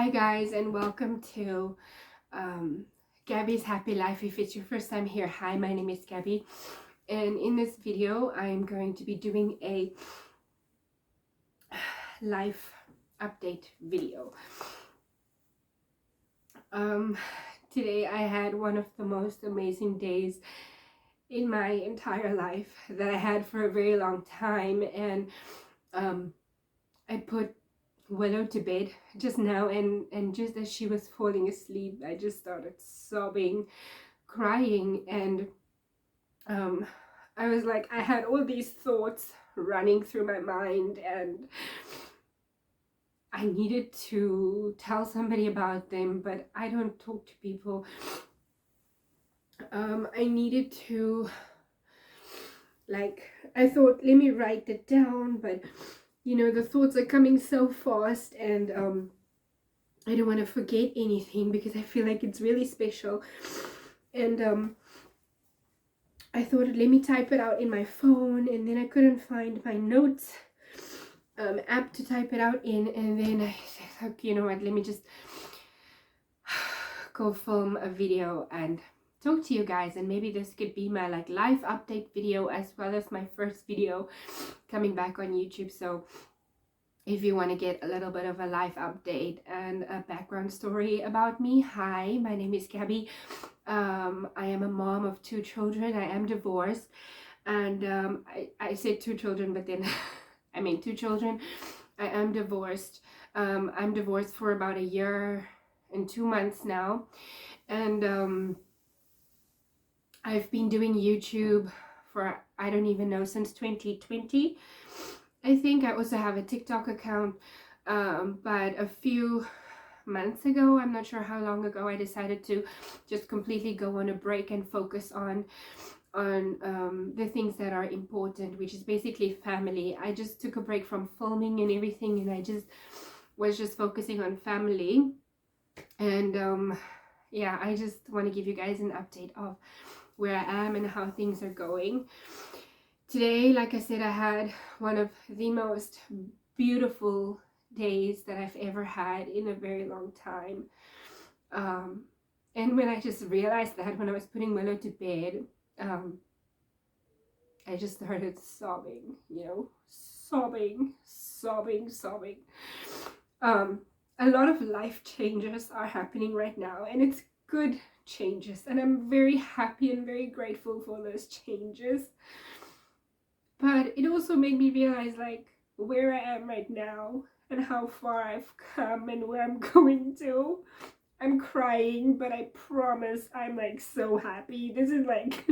Hi guys, and welcome to Gabby's Happy Life. If it's your first time here, hi, my name is Gabby, and in this video I'm going to be doing a life update video. Today I had one of the most amazing days in my entire life that I had for a very long time, and I put Willow to bed just now, and just as she was falling asleep, I just started sobbing, crying, and I was like, I had all these thoughts running through my mind, and I needed to tell somebody about them, but I don't talk to people. I needed to, like, I thought, let me write it down, but you know, the thoughts are coming so fast, and I don't want to forget anything because I feel like it's really special. And I thought, let me type it out in my phone, and then I couldn't find my notes app to type it out in, and then I said, okay, you know what, let me just go film a video and talk to you guys, and maybe this could be my like life update video as well as my first video coming back on YouTube. So if you want to get a little bit of a life update and a background story about me, hi, my name is Gabby. I am a mom of 2 children. I am divorced, and I said 2 children, but then I mean 2 children. I am divorced. I'm divorced for about 1 year and 2 months now, and I've been doing YouTube for, I don't even know, since 2020. I think I also have a TikTok account, but a few months ago, I'm not sure how long ago, I decided to just completely go on a break and focus on the things that are important, which is basically family. I just took a break from filming and everything, and I just was just focusing on family. And yeah, I just want to give you guys an update of where I am and how things are going. Today, like I said, I had one of the most beautiful days that I've ever had in a very long time. And when I just realized that, when I was putting Willow to bed, I just started sobbing, you know, sobbing. A lot of life changes are happening right now, and it's good changes, and I'm very happy and very grateful for those changes. But it also made me realize like where I am right now and how far I've come and where I'm going to. I'm crying, but I promise I'm like so happy. This is like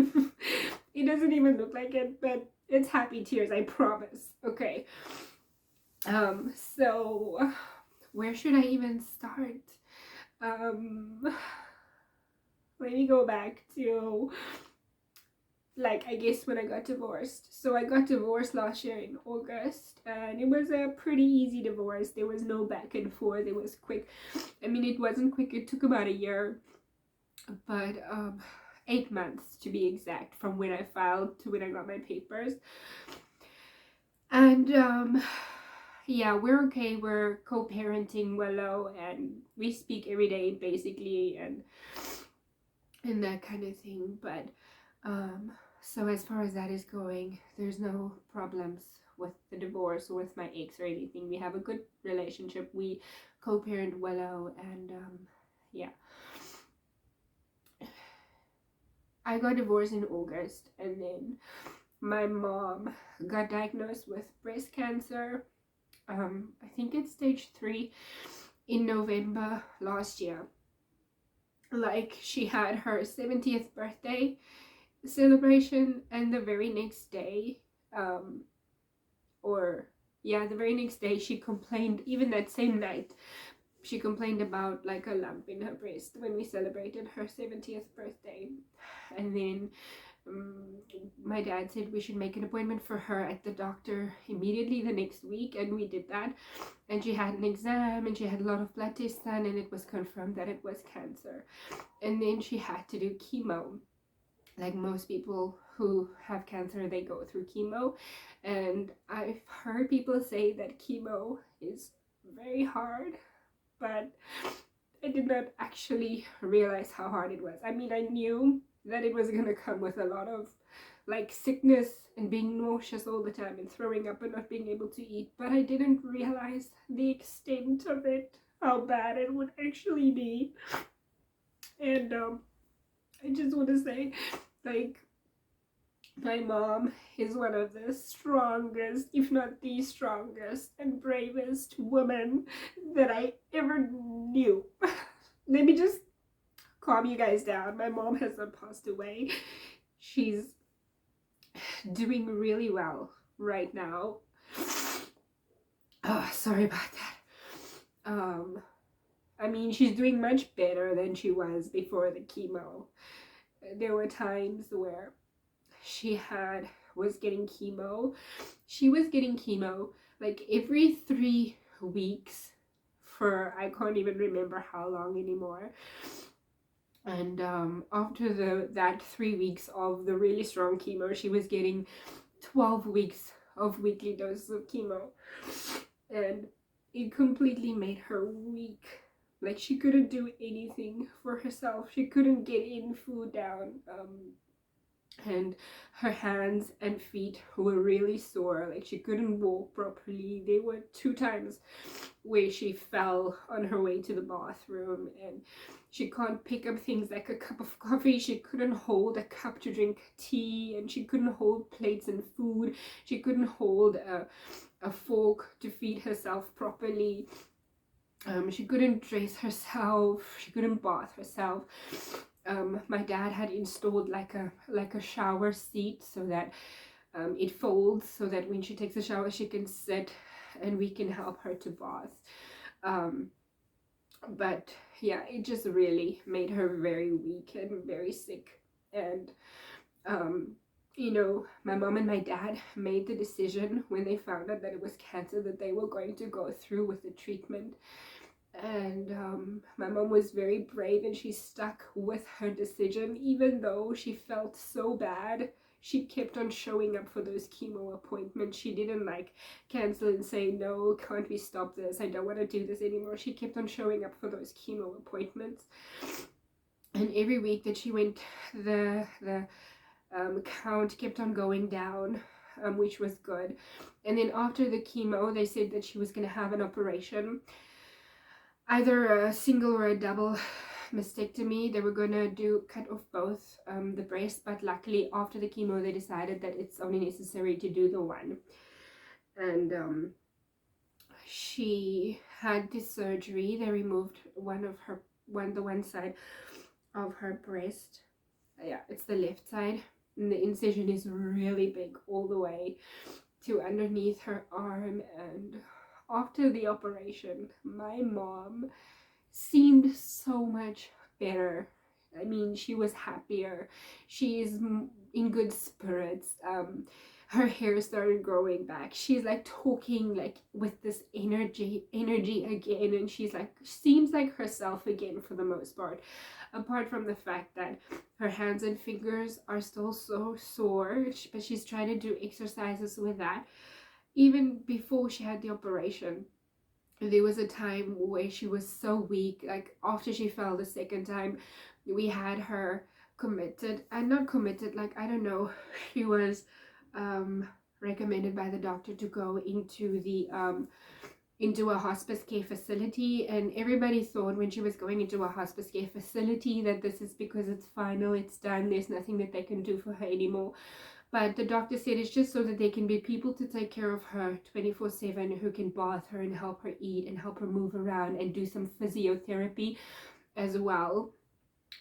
it doesn't even look like it, but it's happy tears, I promise. Okay. So where should I even start? Let me go back to, like, I guess when I got divorced. So I got divorced last year in August, and it was a pretty easy divorce. There was no back and forth. It was quick. I mean, it wasn't quick. It took about 1 year, but 8 months to be exact, from when I filed to when I got my papers. And yeah, we're okay. We're co-parenting Willow, and we speak every day basically, and that kind of thing. But so as far as that is going, there's no problems with the divorce or with my ex or anything. We have a good relationship. We co-parent Willow, and yeah. I got divorced in August, and then my mom got diagnosed with breast cancer. I think it's stage 3 in November last year. Like, she had her 70th birthday celebration, and the very next day, the very next day, she complained. Even that same night, she complained about like a lump in her breast when we celebrated her 70th birthday. And then my dad said we should make an appointment for her at the doctor immediately the next week, and we did that. And she had an exam, and she had a lot of blood tests done, and it was confirmed that it was cancer. And then she had to do chemo. Like most people who have cancer, they go through chemo, and I've heard people say that chemo is very hard. but I did not actually realize how hard it was. I mean, I knew that it was gonna come with a lot of like sickness and being nauseous all the time and throwing up and not being able to eat, but I didn't realize the extent of it, how bad it would actually be. And I just want to say, like, my mom is one of the strongest, if not the strongest and bravest woman that I ever knew. Let me just calm you guys down. My mom has not passed away. She's doing really well right now. Oh, sorry about that. I mean, she's doing much better than she was before the chemo. There were times where she was getting chemo. She was getting chemo like every 3 weeks for I can't even remember how long anymore. And after that 3 weeks of the really strong chemo, she was getting 12 weeks of weekly doses of chemo, and it completely made her weak. Like, she couldn't do anything for herself. She couldn't get any food down. And her hands and feet were really sore. Like, she couldn't walk properly. There were 2 times where she fell on her way to the bathroom, and she can't pick up things like a cup of coffee. She couldn't hold a cup to drink tea, and she couldn't hold plates and food. She couldn't hold a fork to feed herself properly. She couldn't dress herself. She couldn't bath herself. My dad had installed like a shower seat so that it folds, so that when she takes a shower she can sit and we can help her to bath. But yeah, it just really made her very weak and very sick. And you know, my mom and my dad made the decision when they found out that it was cancer that they were going to go through with the treatment. And my mom was very brave, and she stuck with her decision. Even though she felt so bad, she kept on showing up for those chemo appointments. She didn't like cancel and say, no, can't we stop this, I don't want to do this anymore. She kept on showing up for those chemo appointments, and every week that she went, the count kept on going down, which was good. And then after the chemo, they said that she was going to have an operation, either a single or a double mastectomy. They were gonna cut off both the breast, but luckily after the chemo they decided that it's only necessary to do the one. And she had this surgery. They removed the one side of her breast. Yeah, it's the left side, and the incision is really big all the way to underneath her arm. And after the operation, my mom seemed so much better. I mean, she was happier. She's in good spirits. Her hair started growing back. She's like talking like with this energy again, and she's like, seems like herself again for the most part. Apart from the fact that her hands and fingers are still so sore, but she's trying to do exercises with that. Even before she had the operation, there was a time where she was so weak. Like, after she fell the second time, we had her committed, and not committed, like, I don't know, she was recommended by the doctor to go into a hospice care facility. And everybody thought when she was going into a hospice care facility that this is because it's final, it's done, there's nothing that they can do for her anymore. But the doctor said it's just so that there can be people to take care of her 24/7, who can bath her and help her eat and help her move around and do some physiotherapy as well,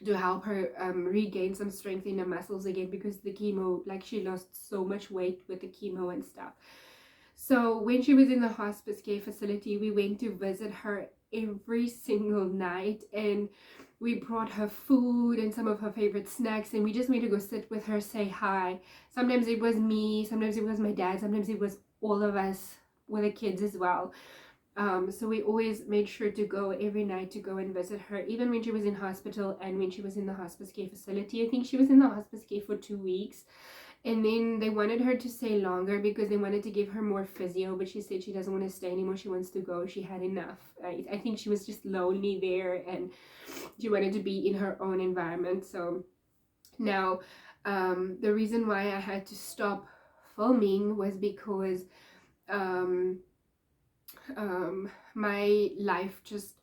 to help her regain some strength in her muscles again, because the chemo, like, she lost so much weight with the chemo and stuff. So when she was in the hospice care facility, we went to visit her every single night, and we brought her food and some of her favorite snacks, and we just went to go sit with her, say hi. Sometimes it was me, sometimes it was my dad, sometimes it was all of us with the kids as well. So we always made sure to go every night to go and visit her, even when she was in hospital and when she was in the hospice care facility. I think she was in the hospice care for 2 weeks, And then they wanted her to stay longer because they wanted to give her more physio, but she said she doesn't want to stay anymore. She wants to go. She had enough. I think she was just lonely there, and she wanted to be in her own environment. So now, the reason why I had to stop filming was because um, my life just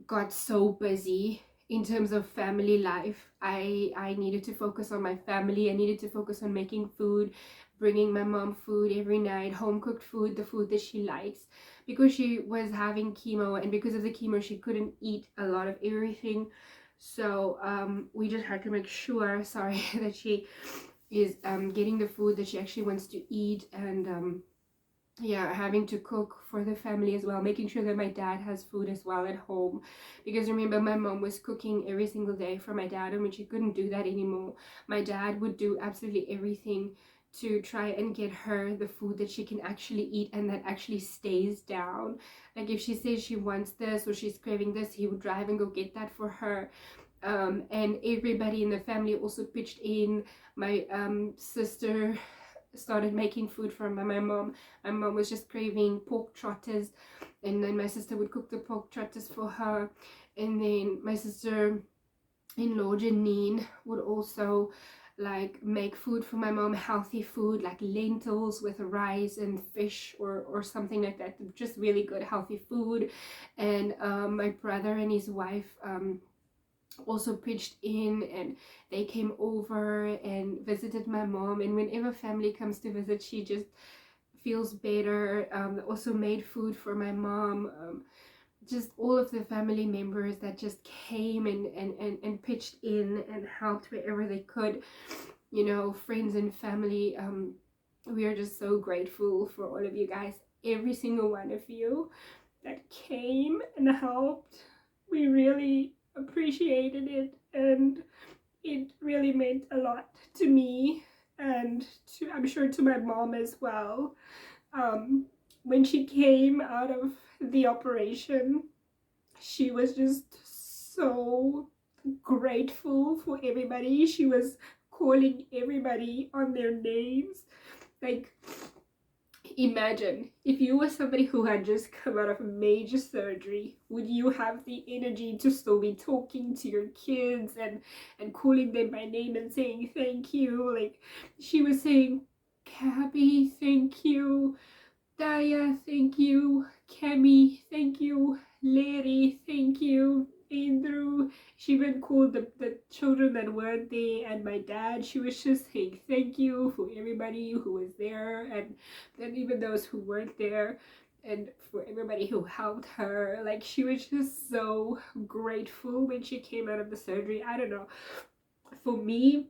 got so busy in terms of family life. I needed to focus on my family. I needed to focus on making food, bringing my mom food every night, home cooked food, the food that she likes, because she was having chemo, and because of the chemo she couldn't eat a lot of everything. So we just had to make sure, sorry, that she is getting the food that she actually wants to eat. And yeah, having to cook for the family as well, making sure that my dad has food as well at home, because remember, my mom was cooking every single day for my dad, and when she couldn't do that anymore, my dad would do absolutely everything to try and get her the food that she can actually eat and that actually stays down. Like if she says she wants this or she's craving this, he would drive and go get that for her. And everybody in the family also pitched in. My sister started making food for my mom. My mom was just craving pork trotters, and then my sister would cook the pork trotters for her. And then my sister-in-law Janine would also like make food for my mom, healthy food like lentils with rice and fish or something like that, just really good healthy food. And my brother and his wife also pitched in, and they came over and visited my mom. And whenever family comes to visit, she just feels better. Also made food for my mom. Just all of the family members that just came and pitched in and helped wherever they could, you know, friends and family. We are just so grateful for all of you guys, every single one of you that came and helped. We really appreciated it, and it really meant a lot to me, and to, I'm sure, to my mom as well. When she came out of the operation, she was just so grateful for everybody. She was calling everybody on their names. Like, imagine if you were somebody who had just come out of major surgery, would you have the energy to still be talking to your kids and calling them by name and saying thank you? Like, she was saying, Gabby, thank you. Daya, thank you. Kemi, thank you. Larry, thank you. Andrew, she even called the children that weren't there, and my dad. She was just saying thank you for everybody who was there, and even those who weren't there, and for everybody who helped her. Like, she was just so grateful when she came out of the surgery. I don't know. For me,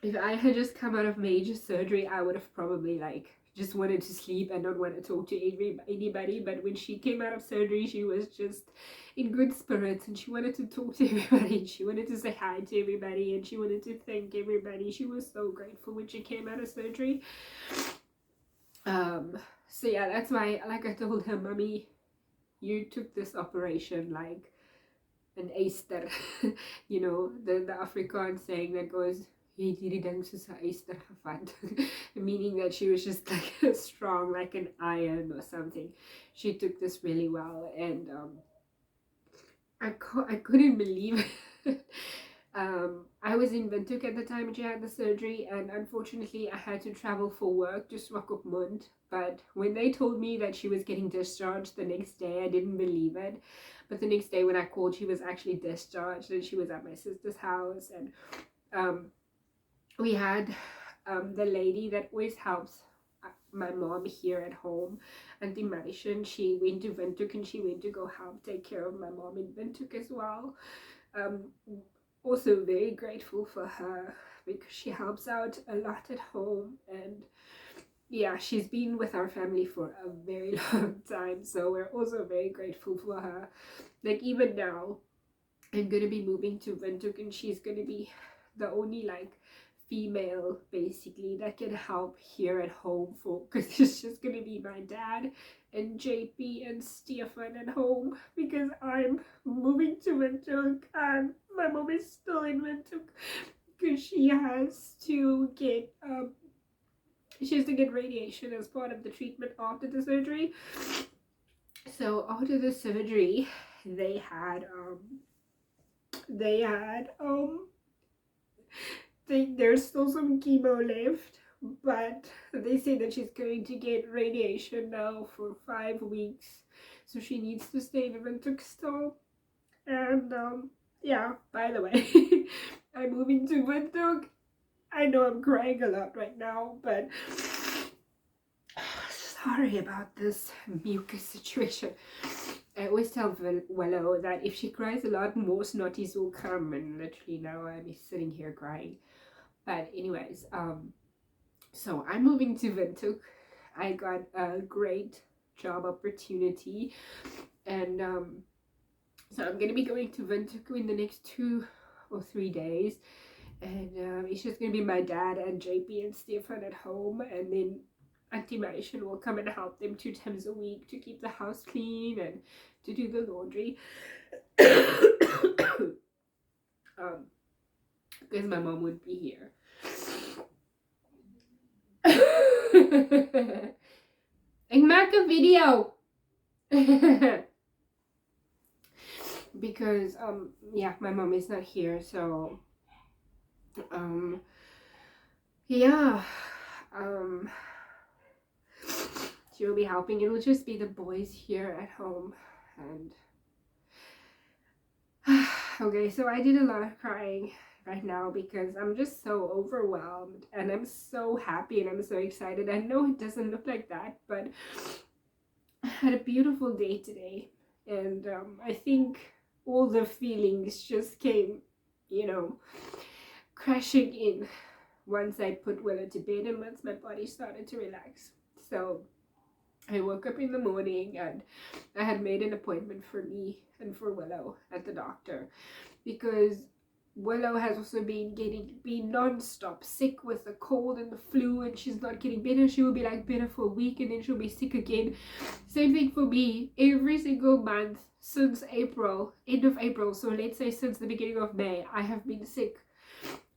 if I had just come out of major surgery, I would have probably like just wanted to sleep and not want to talk to anybody. But when she came out of surgery, she was just in good spirits, and she wanted to talk to everybody, and she wanted to say hi to everybody, and she wanted to thank everybody. She was so grateful when she came out of surgery. So yeah, that's why, like I told her, Mommy, you took this operation like an Easter. You know, the Afrikaans saying that goes, hierdie ding soos 'n Easter gevat. Meaning that she was just like strong like an iron or something. She took this really well, and I couldn't believe it. I was in Windhoek at the time she had the surgery, and unfortunately I had to travel for work to Swakopmund. But when they told me that she was getting discharged the next day, I didn't believe it. But the next day when I called, she was actually discharged, and she was at my sister's house. And we had the lady that always helps my mom here at home, Auntie Marishan. She went to Windhoek, and she went to go help take care of my mom in Windhoek as well. Also very grateful for her, because she helps out a lot at home, and yeah, she's been with our family for a very long time, so we're also very grateful for her. Like, even now I'm gonna be moving to Windhoek, and she's gonna be the only like female basically that can help here at home, for because it's just gonna be my dad and JP and Stefan at home, because I'm moving to Windhoek and my mom is still in Windhoek. because she has to get radiation as part of the treatment after the surgery. So after the surgery, they had there's still some chemo left, but they say that she's going to get radiation now for 5 weeks, so she needs to stay in Windhoek still. And yeah, by the way, I'm moving to Windhoek. I know I'm crying a lot right now, but sorry about this mucus situation. I always tell Willow that if she cries a lot, more snotties will come, and literally now I'm sitting here crying. But anyways, so I'm moving to Windhoek. I got a great job opportunity, and so I'm gonna be going to Windhoek in the next 2 or 3 days, and it's just gonna be my dad and JP and Stefan at home, and then Auntie Marishan will come and help them 2 times a week to keep the house clean and to do the laundry. Because my mom would be here. Ik maak een video. Because yeah, my mom is not here, so yeah, she will be helping. It'll just be the boys here at home. And okay, so I did a lot of crying right now because I'm just so overwhelmed, and I'm so happy and I'm so excited. I know it doesn't look like that, but I had a beautiful day today, and I think all the feelings just came, you know, crashing in once I put Willow to bed and once my body started to relax. So I woke up in the morning and I had made an appointment for me and for Willow at the doctor, because Willow has also been non-stop sick with the cold and the flu, and she's not getting better. She will be like better for a week and then she'll be sick again. Same thing for me. Every single month since April, end of April, so let's say since the beginning of May, I have been sick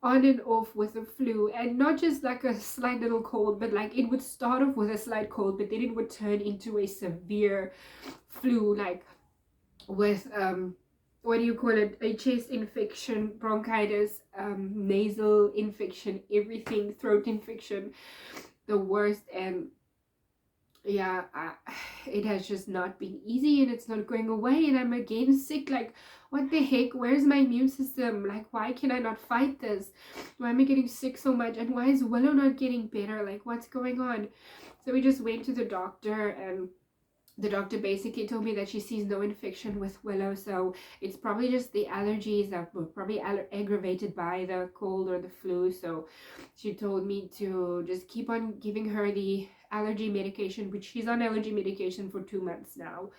on and off with the flu, and not just like a slight little cold, but like it would start off with a slight cold, but then it would turn into a severe flu, like with what do you call it, a chest infection, bronchitis, nasal infection, everything, throat infection, the worst. And yeah, it has just not been easy, and it's not going away, and I'm again sick. Like, what the heck, where's my immune system? Like, why can I not fight this? Why am I getting sick so much? And why is Willow not getting better? Like, what's going on? So we just went to the doctor, and the doctor basically told me that she sees no infection with Willow, so it's probably just the allergies that were probably aggravated by the cold or the flu. So she told me to just keep on giving her the allergy medication, which she's on allergy medication for 2 months now.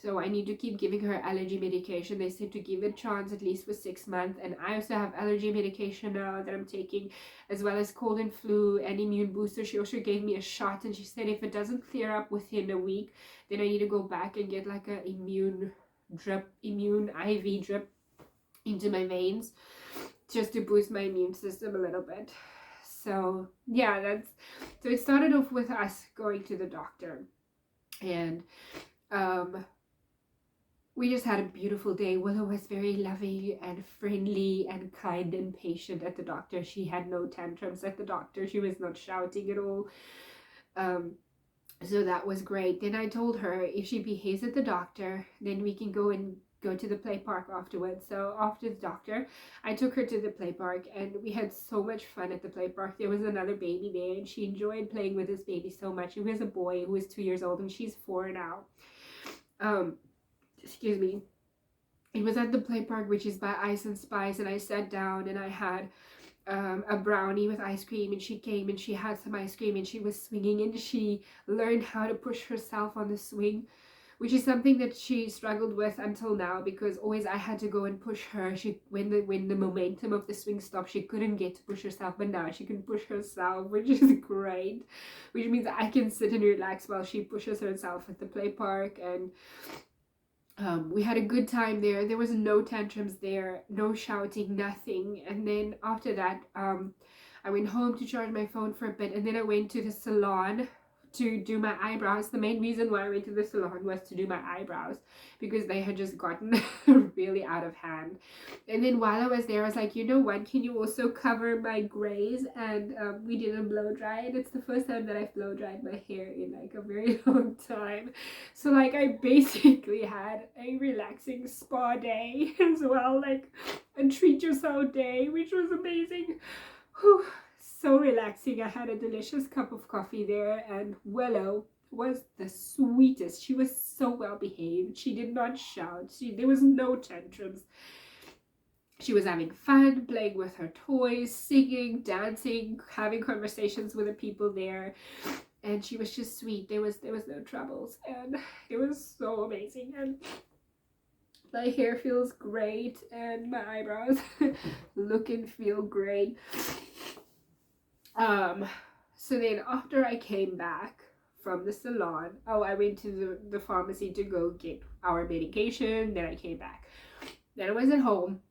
So I need to keep giving her allergy medication. They said to give it a chance at least for 6 months. And I also have allergy medication now that I'm taking, as well as cold and flu and immune booster. She also gave me a shot, and she said if it doesn't clear up within a week, then I need to go back and get like a immune IV drip into my veins, just to boost my immune system a little bit. So yeah, so it started off with us going to the doctor, and we just had a beautiful day. Willow was very loving and friendly and kind and patient at the doctor. She had no tantrums at the doctor. She was not shouting at all. So that was great. Then I told her if she behaves at the doctor, then we can go to the play park afterwards. So after the doctor, I took her to the play park, and we had so much fun at the play park. There was another baby there, and she enjoyed playing with this baby so much. He was a boy who was 2 years old, and she's 4 now. Excuse me. It was at the play park, which is by Ice and Spice, and I sat down and I had a brownie with ice cream, and she came and she had some ice cream, and she was swinging, and she learned how to push herself on the swing, which is something that she struggled with until now, because always I had to go and push her. When the momentum of the swing stopped, she couldn't get to push herself, but now she can push herself, which is great, which means I can sit and relax while she pushes herself at the play park. And We had a good time there. There was no tantrums there, no shouting, nothing. And then after that, I went home to charge my phone for a bit, and then I went to the salon to do my eyebrows. The main reason why I went to the salon was to do my eyebrows, because they had just gotten really out of hand. And then while I was there, I was like, you know what, can you also cover my grays? And we didn't blow dry, and it's the first time that I've blow dried my hair in like a very long time. So like I basically had a relaxing spa day as well, like a treat yourself day, which was amazing. Whew, so relaxing. I had a delicious cup of coffee there, and Willow was the sweetest. She was so well behaved. She did not shout. There was no tantrums. She was having fun, playing with her toys, singing, dancing, having conversations with the people there, and she was just sweet. There was no troubles, and it was so amazing. And my hair feels great, and my eyebrows look and feel great. So then after I came back from the salon, I went to the pharmacy to go get our medication. Then I came back. Then I was at home.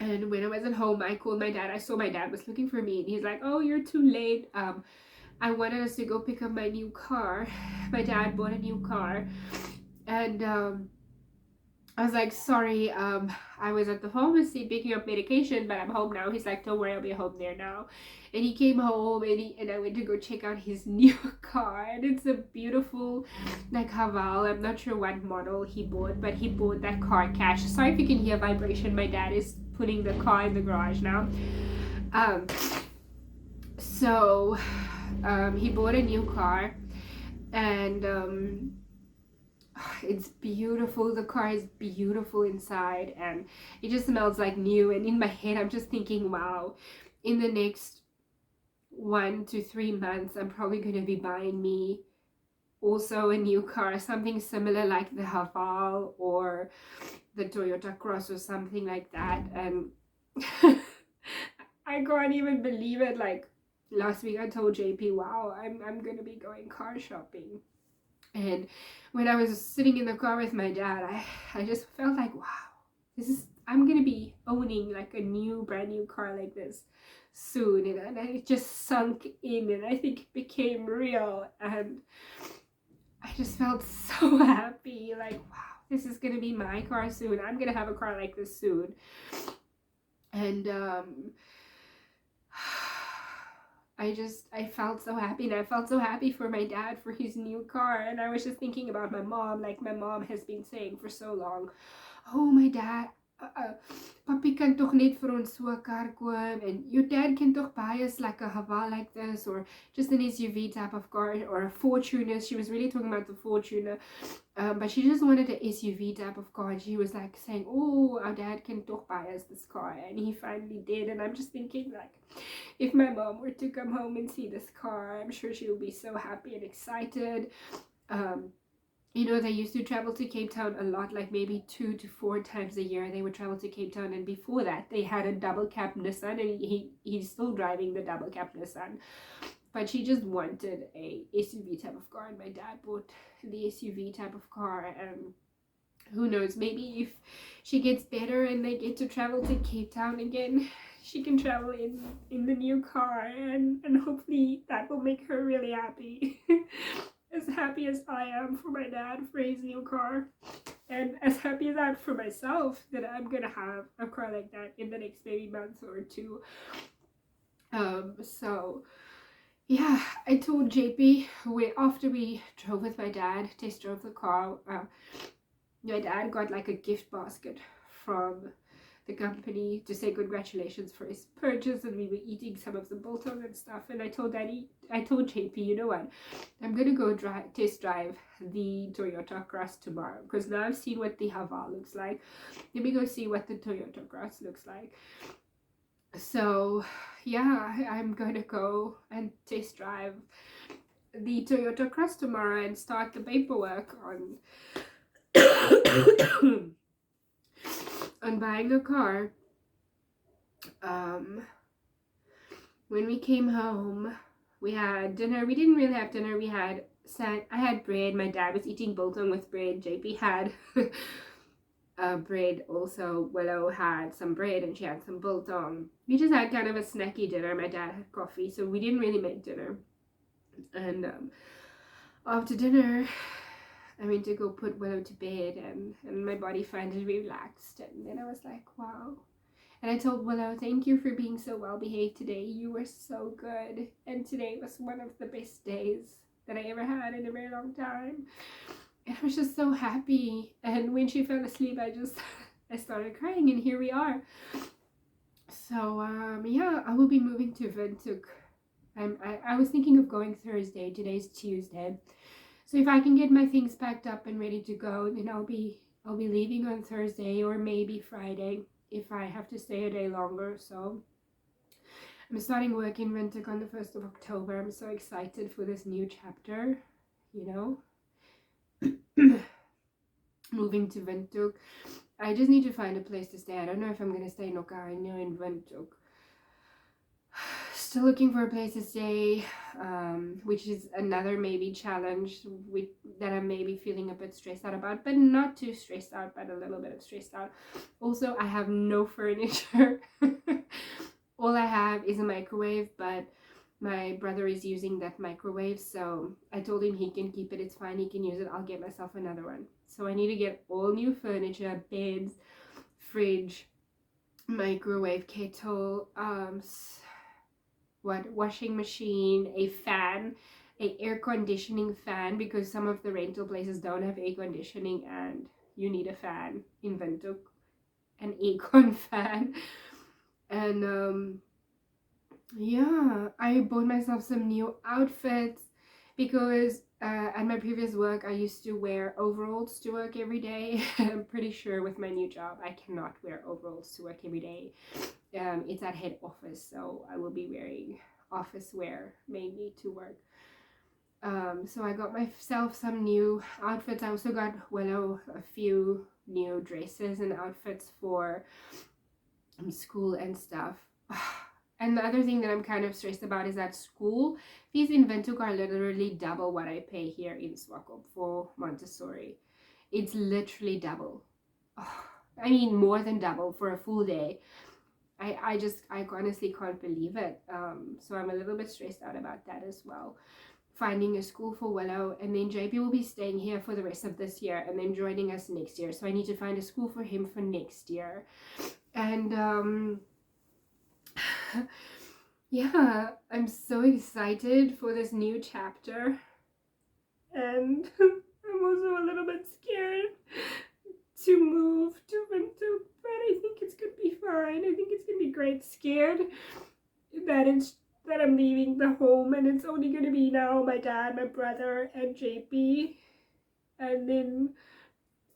And when I was at home, I called my dad. I saw my dad was looking for me, and he's like, oh, you're too late. I wanted us to go pick up my new car. My dad bought a new car. And I was like, sorry, I was at the pharmacy picking up medication, but I'm home now. He's like, don't worry, I'll be home there now. And he came home, and I went to go check out his new car, and it's a beautiful like Haval. I'm not sure what model he bought, but he bought that car cash. Sorry if you can hear vibration. My dad is putting the car in the garage now. So he bought a new car, and it's beautiful. The car is beautiful inside, and it just smells like new. And in my head, I'm just thinking, wow, in the next 1 to 3 months, I'm probably going to be buying me also a new car, something similar like the Haval or the Toyota Cross or something like that. And I can't even believe it. Like last week I told JP, wow, I'm gonna be going car shopping. And when I was sitting in the car with my dad, I just felt like, wow, I'm gonna be owning like a brand new car like this soon. And it just sunk in, and I think it became real, and I just felt so happy. Like, wow, this is gonna be my car soon. I'm gonna have a car like this soon. And I felt so happy, and I felt so happy for my dad for his new car. And I was just thinking about my mom, like my mom has been saying for so long, oh, my dad, papi kan toch net vir ons so 'n kar koop, and your dad can toch buy us like a Haval like this, or just an SUV type of car, or a Fortuner. She was really talking about the Fortuner, but she just wanted an SUV type of car, and she was like saying, oh, our dad can toch buy us this car, and he finally did. And I'm just thinking, like, if my mom were to come home and see this car, I'm sure she will be so happy and excited. You know, they used to travel to Cape Town a lot, like maybe 2 to 4 times a year they would travel to Cape Town. And before that, they had a double cab Nissan, and he's still driving the double cab Nissan. But she just wanted a SUV type of car, and my dad bought the SUV type of car. And who knows, maybe if she gets better and they get to travel to Cape Town again, she can travel in the new car, and hopefully that will make her really happy. As happy as I am for my dad for his new car, and as happy as I am for myself that I'm gonna have a car like that in the next maybe month or 2. So yeah, I told JP after we drove with my dad, test drove the car, my dad got like a gift basket from the company to say congratulations for his purchase, and we were eating some of the biltong and stuff. And I told JP, you know what, I'm gonna go test drive the Toyota Cross tomorrow, because now I've seen what the Haval looks like. Let me go see what the Toyota Cross looks like. So yeah, I'm gonna go and test drive the Toyota Cross tomorrow and start the paperwork on on buying a car. When we came home, we had dinner. We didn't really have dinner. I had bread. My dad was eating biltong with bread. JP had bread. Also, Willow had some bread and she had some biltong. We just had kind of a snacky dinner. My dad had coffee, so we didn't really make dinner. And after dinner, I went to go put Willow to bed, and my body finally relaxed. And then I was like, wow. And I told Willow, thank you for being so well behaved today. You were so good. And today was one of the best days that I ever had in a very long time. And I was just so happy. And when she fell asleep, I started crying, and here we are. So yeah, I will be moving to Windhoek. I was thinking of going Thursday. Today's Tuesday. So if I can get my things packed up and ready to go, then I'll be leaving on Thursday or maybe Friday if I have to stay a day longer. So I'm starting work in Windhoek on the 1st of October. I'm so excited for this new chapter, you know. Moving to Windhoek. I just need to find a place to stay. I don't know if I'm going to stay in Ocarina or in Windhoek. Still looking for a place to stay, which is another maybe challenge that I'm maybe feeling a bit stressed out about, but not too stressed out, but a little bit of stressed out. Also, I have no furniture. All I have is a microwave, but my brother is using that microwave, so I told him he can keep it, it's fine, he can use it, I'll get myself another one. So I need to get all new furniture, beds, fridge, microwave, kettle, washing machine, a fan, a air conditioning fan, because some of the rental places don't have air conditioning and you need a fan in Windhoek, an aircon fan. And yeah, I bought myself some new outfits because at my previous work I used to wear overalls to work every day. I'm pretty sure with my new job I cannot wear overalls to work every day. It's at head office, so I will be wearing office wear mainly to work. So I got myself some new outfits. I also got Willow a few new dresses and outfits for school and stuff. And the other thing that I'm kind of stressed about is that school fees in Windhoek are literally double what I pay here in Swakop for Montessori. It's literally double. I mean, more than double for a full day. I honestly can't believe it. So I'm a little bit stressed out about that as well. Finding a school for Willow, and then JP will be staying here for the rest of this year and then joining us next year. So I need to find a school for him for next year. And yeah, I'm so excited for this new chapter. And I'm also a little bit scared to move to Windhoek, but I think it's gonna be fine. I think it's gonna be great. Scared that I'm leaving the home and it's only gonna be now my dad, my brother, and JP, and then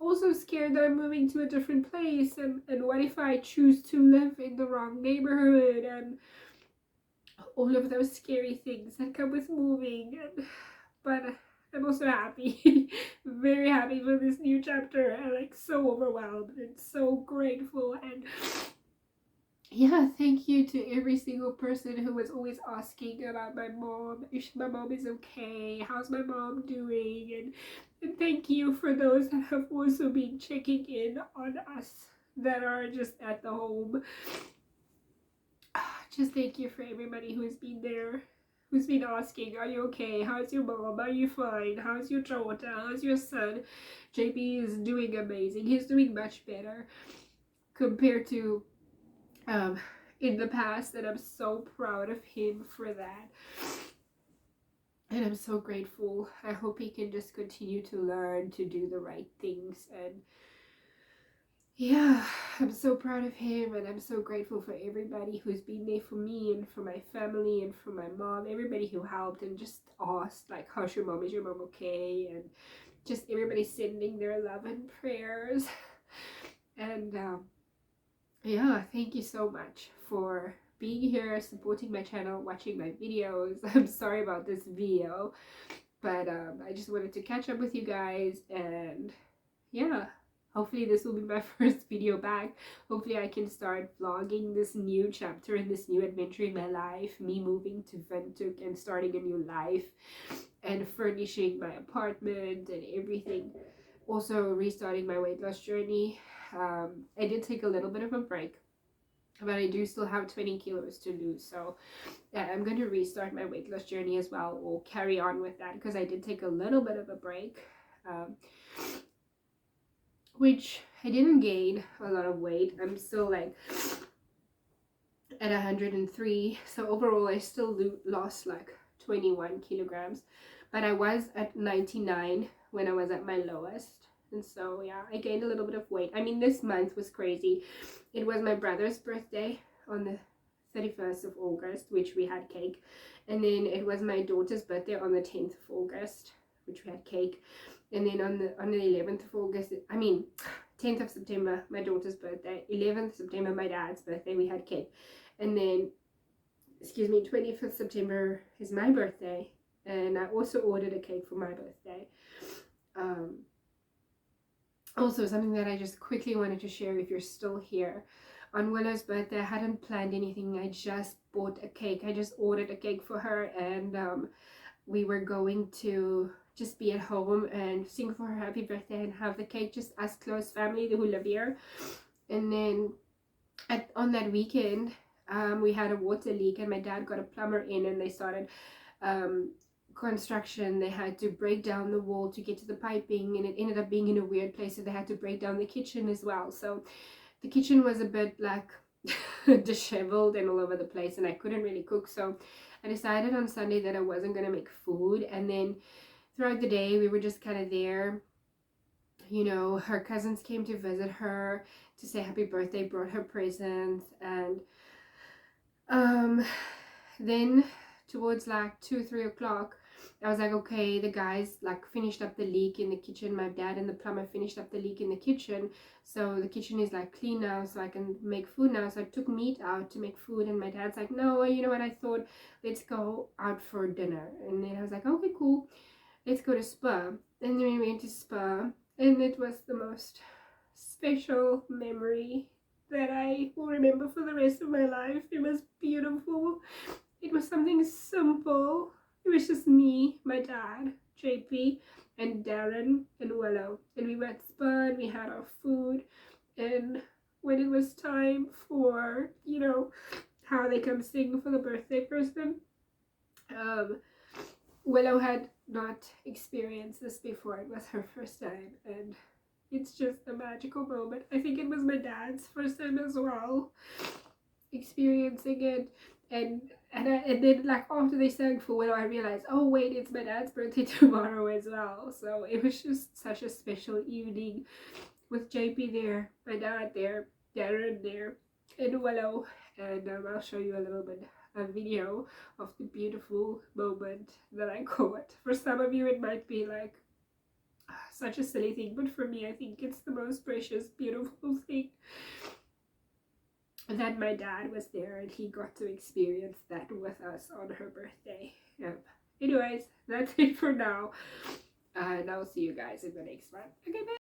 also scared that I'm moving to a different place, and what if I choose to live in the wrong neighborhood, and all of those scary things that come with moving. But I'm also happy, very happy for this new chapter. I'm like so overwhelmed and so grateful. And yeah, thank you to every single person who was always asking about my mom, if my mom is okay, how's my mom doing, and thank you for those that have also been checking in on us that are just at the home. Just thank you for everybody who's been there, who's been asking, are you okay? How's your mom? Are you fine? How's your daughter? How's your son? JP is doing amazing. He's doing much better compared to in the past, and I'm so proud of him for that. And I'm so grateful. I hope he can just continue to learn to do the right things. And yeah, I'm so proud of him, and I'm so grateful for everybody who's been there for me and for my family and for my mom, everybody who helped and just asked, like, how's your mom? Is your mom okay? And just everybody sending their love and prayers. And yeah, thank you so much for being here, supporting my channel, watching my videos. I'm sorry about this video, but I just wanted to catch up with you guys, and yeah, hopefully this will be my first video back. Hopefully I can start vlogging this new chapter and this new adventure in my life, me moving to Windhoek and starting a new life and furnishing my apartment and everything. Also restarting my weight loss journey. I did take a little bit of a break, but I do still have 20 kilos to lose. So yeah, I'm going to restart my weight loss journey as well, or carry on with that, because I did take a little bit of a break, which I didn't gain a lot of weight. I'm still like at 103. So overall, I still lost like 21 kilograms, but I was at 99 when I was at my lowest. And so yeah, I gained a little bit of weight. I mean, this month was crazy. It was my brother's birthday on the 31st of August, which we had cake. And then it was my daughter's birthday on the 10th of August, which we had cake. And then on the 11th of August, I mean 10th of September, my daughter's birthday. 11th September, my dad's birthday, we had cake. And then, 25th September is my birthday, and I also ordered a cake for my birthday. Also, something that I just quickly wanted to share, if you're still here, on Willow's birthday, I hadn't planned anything. I just bought a cake. I just ordered a cake for her, and we were going to just be at home and sing for her happy birthday and have the cake, just as close family who live here. And then on that weekend, we had a water leak, and my dad got a plumber in, and they started construction. They had to break down the wall to get to the piping, and it ended up being in a weird place, so they had to break down the kitchen as well. So the kitchen was a bit like disheveled and all over the place, and I couldn't really cook. So I decided on Sunday that I wasn't going to make food, and then throughout the day we were just kind of there. You know, her cousins came to visit her to say happy birthday, brought her presents, and then towards like 2-3 o'clock, I was like, okay, the guys like finished up the leak in the kitchen. My dad and the plumber finished up the leak in the kitchen, so the kitchen is like clean now, so I can make food now. So I took meat out to make food, and my dad's like, no, you know what, I thought, let's go out for dinner. And then I was like, okay, cool, let's go to Spur. And then we went to Spur, and it was the most special memory that I will remember for the rest of my life. It was beautiful. It was something simple. It was just me, my dad, JP, and Darren, and Willow. And we were at Spur, and we had our food. And when it was time for, you know, how they come sing for the birthday person, Willow had not experienced this before. It was her first time, and it's just a magical moment. I think it was my dad's first time as well experiencing it. And then like after they sang for Willow, I realized, oh wait, it's my dad's birthday tomorrow as well. So it was just such a special evening with JP there, my dad there, Darren there, and Willow. And I'll show you a little bit a video of the beautiful moment that I caught. For some of you it might be like such a silly thing, but for me I think it's the most precious, beautiful thing that my dad was there and he got to experience that with us on her birthday. Yep. Anyways, that's it for now, and I'll see you guys in the next one. Okay, bye.